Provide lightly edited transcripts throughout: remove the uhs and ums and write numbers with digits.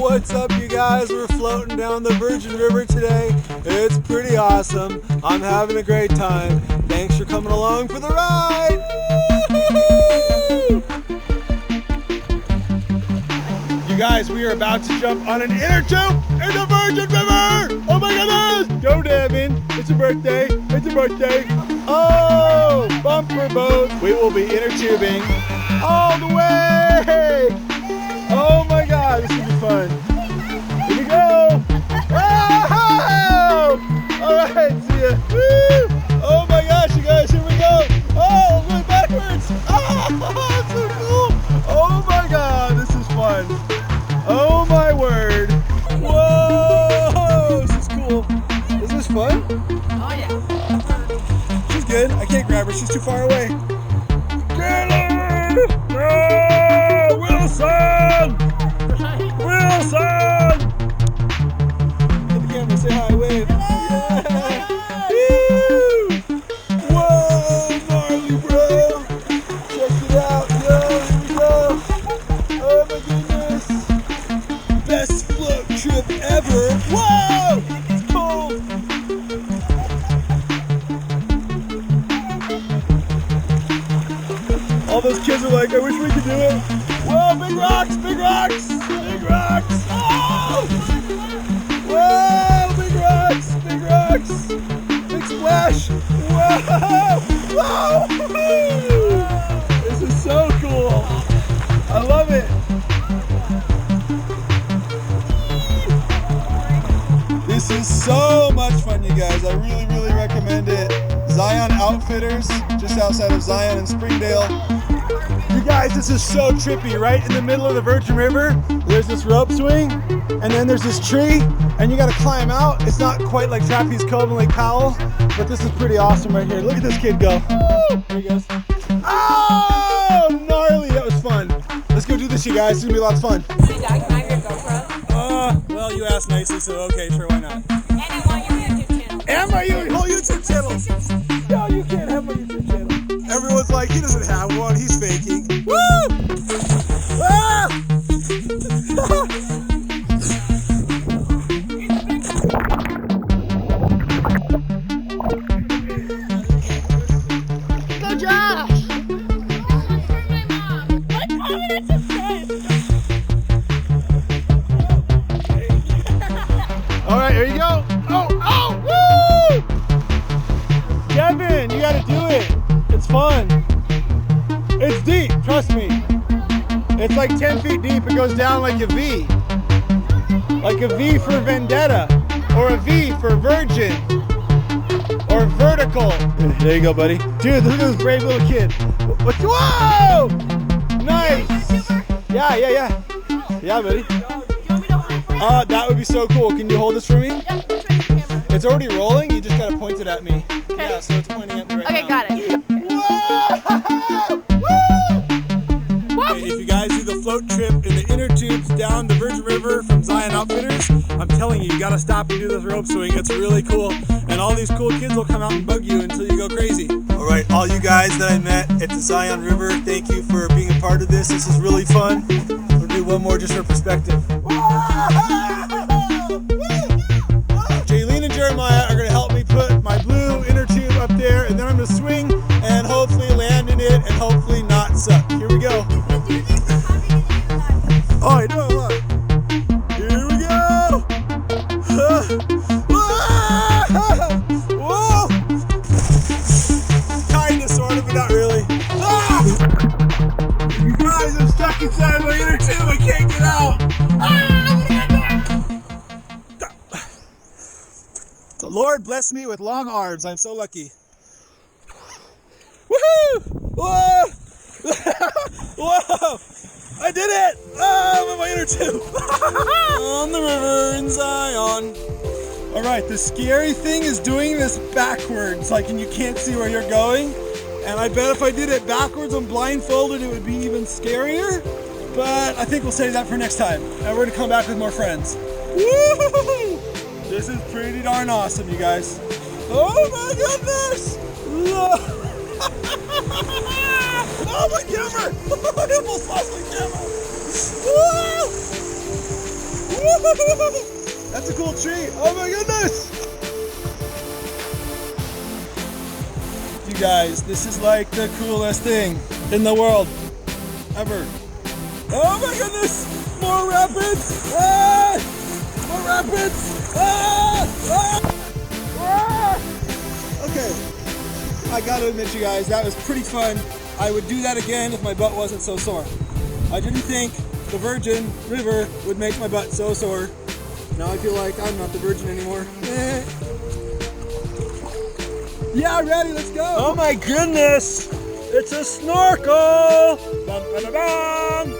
What's up, you guys? We're floating down the Virgin River today. It's pretty awesome. I'm having a great time. Thanks for coming along for the ride. You guys, we are about to jump on an inner tube in the Virgin River. Oh my goodness! Go, Devin. It's your birthday. It's your birthday. Oh, bumper boat. We will be inner tubing all the way. Oh my God, this will be fun. Here we go. Oh! All right, see ya. Woo! Oh my gosh, you guys, here we go. Oh, going backwards. Oh, so cool. Oh my God, this is fun. Oh my word. Whoa, this is cool. Is this fun? Oh yeah. She's good. I can't grab her. She's too far away. Get her! Oh, Wilson! Wilson! Get the camera, say hi, wave. Yeah. Woo! Whoa, gnarly, bro. Check it out, yo. Here we go. Oh my goodness. Best float trip ever. Whoa! It's cold. All those kids are like, I wish we could do it. Whoa, big rocks, big rocks, big rocks. Oh! Whoa, big rocks, big rocks. Big splash. Whoa! Whoa! This is so cool. I love it. This is so much fun, you guys. I really, really recommend it. Zion Outfitters, just outside of Zion and Springdale. You guys, this is so trippy. Right in the middle of the Virgin River, there's this rope swing, and then there's this tree, and you gotta climb out. It's not quite like Trapeze Cove and Lake Powell, but this is pretty awesome right here. Look at this kid go. Woo! There he goes. Oh, gnarly, that was fun. Let's go do this, you guys. It's gonna be lots of fun. Can I have your GoPro? Well, you asked nicely, so okay, sure, why not? And I want your YouTube channel. And my whole YouTube channel. No, you can't have my YouTube channel. Everyone's like, he doesn't have one, he's faking. Woo! Ah! Go Josh! All right, here you go. Oh, woo! Kevin, you gotta do it. It's fun. It's deep, trust me. It's like 10 feet deep. It goes down like a V. Like a V for vendetta, or a V for virgin, or vertical. There you go, buddy. Dude, look at this brave little kid. Whoa! Nice. Yeah. Yeah, buddy. That would be so cool. Can you hold this for me? Yep, which way's the camera? It's already rolling. You just gotta point it at me. Okay. Yeah, so it's pointing at me right now. Okay, got it. Okay, if you guys do the float trip in the inner tubes down the Virgin River from Zion Outfitters, I'm telling you, you gotta stop and do this rope swing. It's really cool. And all these cool kids will come out and bug you until you go crazy. All right, all you guys that I met at the Zion River, thank you for being a part of this. This is really fun. We'll do one more just for perspective. Jaylene and Jeremiah are gonna help me put my blue inner tube up there, and then I'm gonna swing and hopefully land in it and hopefully not suck. Here we go. Oh, I know, look. Here we go. Whoa. Kinda, sort of, but not really. You guys, I'm stuck inside my inner tube. I can't get out. The Lord bless me with long arms. I'm so lucky. Woohoo! Whoa! Whoa! I did it! Oh, I'm in my inner tube. On the river in Zion. All right, the scary thing is doing this backwards, like, and you can't see where you're going. And I bet if I did it backwards and blindfolded, it would be even scarier. But I think we'll save that for next time. And we're gonna come back with more friends. Woo! This is pretty darn awesome, you guys. Oh my goodness! Oh, my camera! I almost lost my camera! Woo! That's a cool tree. Oh my goodness! You guys, this is like the coolest thing in the world ever. Oh my goodness! More rapids! Ah! More rapids! Ah! Ah! Ah! Okay, I gotta admit, you guys, that was pretty fun. I would do that again if my butt wasn't so sore. I didn't think the Virgin River would make my butt so sore. Now I feel like I'm not the Virgin anymore. Yeah, ready, let's go. Oh my goodness, it's a snorkel. Bum, bum, bum, bum.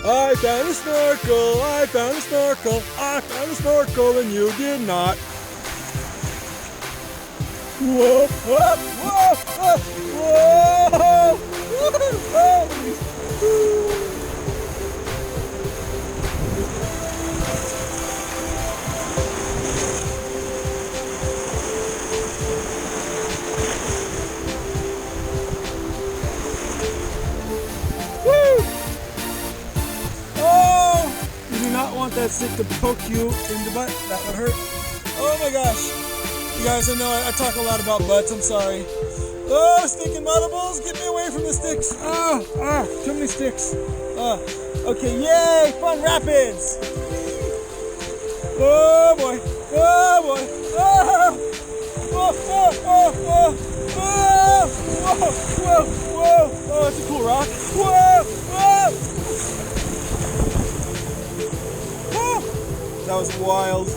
I found a snorkel, I found a snorkel, I found a snorkel, and you did not. Whoa, whoa, whoa, whoa, whoa, whoa. That stick to poke you in the butt. That would hurt. Oh my gosh. You guys, I know I talk a lot about butts. I'm sorry. Oh, stinking muttables. Get me away from the sticks. Too many sticks. Okay, yay. Fun rapids. Oh boy. Oh boy. Oh. Whoa, whoa, whoa, whoa. Whoa, whoa, whoa, whoa. Oh, that's a cool rock. Whoa, whoa. That was wild.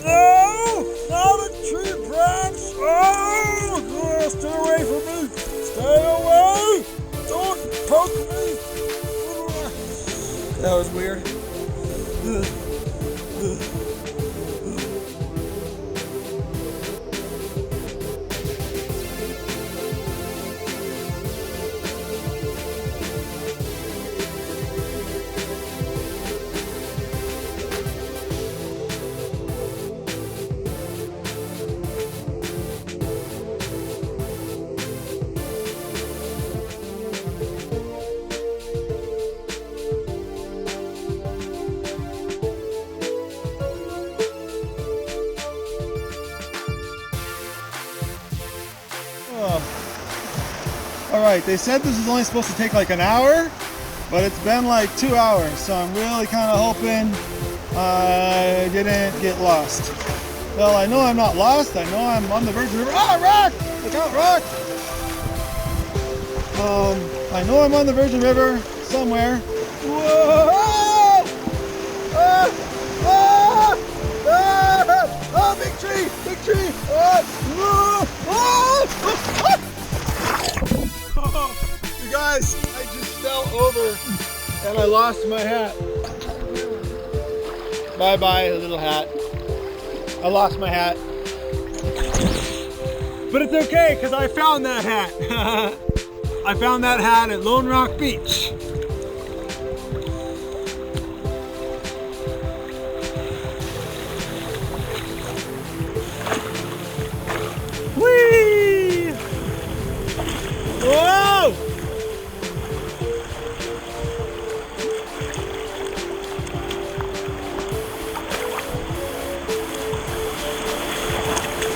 No! Not a tree branch! Oh! Stay away from me! Stay away! Don't poke me! That was weird. Alright, they said this was only supposed to take like an hour, but it's been like 2 hours, so I'm really kind of hoping I didn't get lost. Well, I know I'm not lost. I know I'm on the Virgin River. Oh, rock! Look out, rock! I know I'm on the Virgin River somewhere. Whoa! Oh, big tree! Big tree! You guys, I just fell over and I lost my hat. Bye-bye, little hat. I lost my hat. But it's okay, because I found that hat. I found that hat at Lone Rock Beach. Whee! Whoa!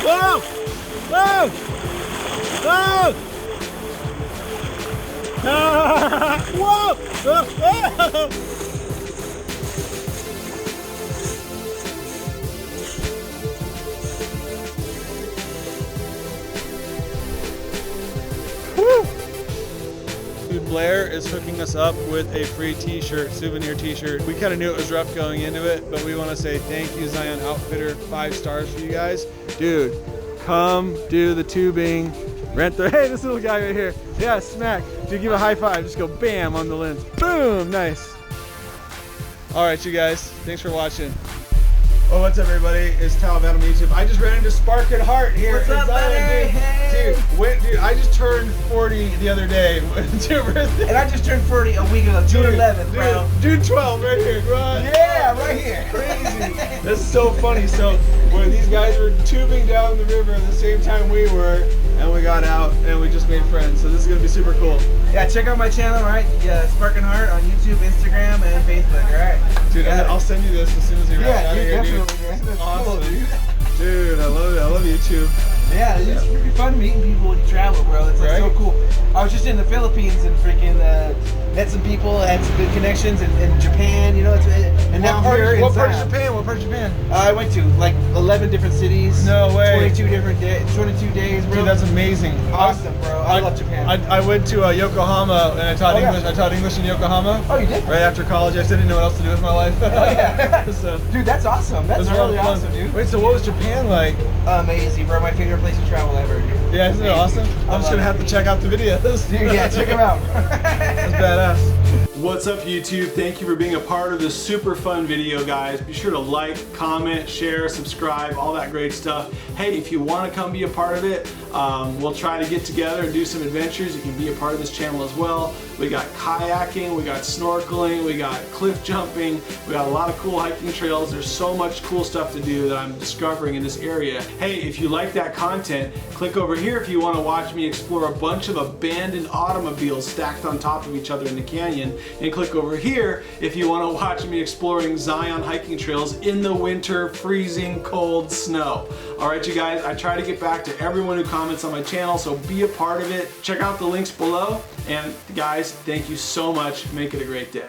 Whoa! Whoa! Whoa! Whoa! Dude, Blair is hooking us up with a free t-shirt, souvenir t-shirt. We kind of knew it was rough going into it, but we want to say thank you, Zion Outfitter. 5 stars for you guys. Dude, come do the tubing. Rent the, hey, this little guy right here. Yeah, smack. Dude, give a high five. Just go bam on the lens. Boom, nice. All right, you guys, thanks for watching. Oh, what's up, everybody? It's Taliban on YouTube. I just ran into Sparkin' Heart here. What's up, buddy? Hey. Dude, I just turned 40 the other day. And I just turned 40 a week ago, June 11th, bro. June 12th, right here. Right? Yeah, right here. Crazy. That's so funny. So, when these guys were tubing down the river at the same time we were, and we got out, and we just made friends. So this is going to be super cool. Yeah, check out my channel, right? Yeah, Sparkin' Heart on YouTube, Instagram, and Facebook, all right? Dude, I'll send you this as soon as we wrap out of here, dude. Definitely, man. That's Awesome. cool, dude. Dude, I love it. I love YouTube. Yeah, it's pretty fun meeting people when you travel, bro. It's like so cool. I was just in the Philippines and freaking met some people, had some good connections in Japan, you know. And now here What part of Japan? What part of Japan? I went to like 11 different cities. No way. 22 days, bro. Dude, that's amazing. Awesome, bro. I love Japan. I went to Yokohama and I taught English. I taught English in Yokohama. Oh, you did? Right after college, I just didn't know what else to do with my life. Oh, yeah. So, Dude, that's awesome. That's really fun. awesome, dude. Wait, so what was Japan like? Amazing, bro. My favorite place to travel ever, dude. Yeah, isn't it awesome? I'm just gonna have to check out the videos. Dude, yeah, check them out. That's badass. What's up, YouTube? Thank you for being a part of this super fun video, guys. Be sure to like, comment, share, subscribe, all that great stuff. Hey, if you want to come be a part of it, we'll try to get together and do some adventures. You can be a part of this channel as well. We got kayaking, we got snorkeling, we got cliff jumping, we got a lot of cool hiking trails. There's so much cool stuff to do that I'm discovering in this area. Hey, if you like that content, click over here if you want to watch me explore a bunch of abandoned automobiles stacked on top of each other in the canyon, and click over here if you want to watch me exploring Zion hiking trails in the winter freezing cold snow. Alright, you guys, I try to get back to everyone who comments on my channel, so be a part of it. Check out the links below, and guys, thank you so much. Make it a great day.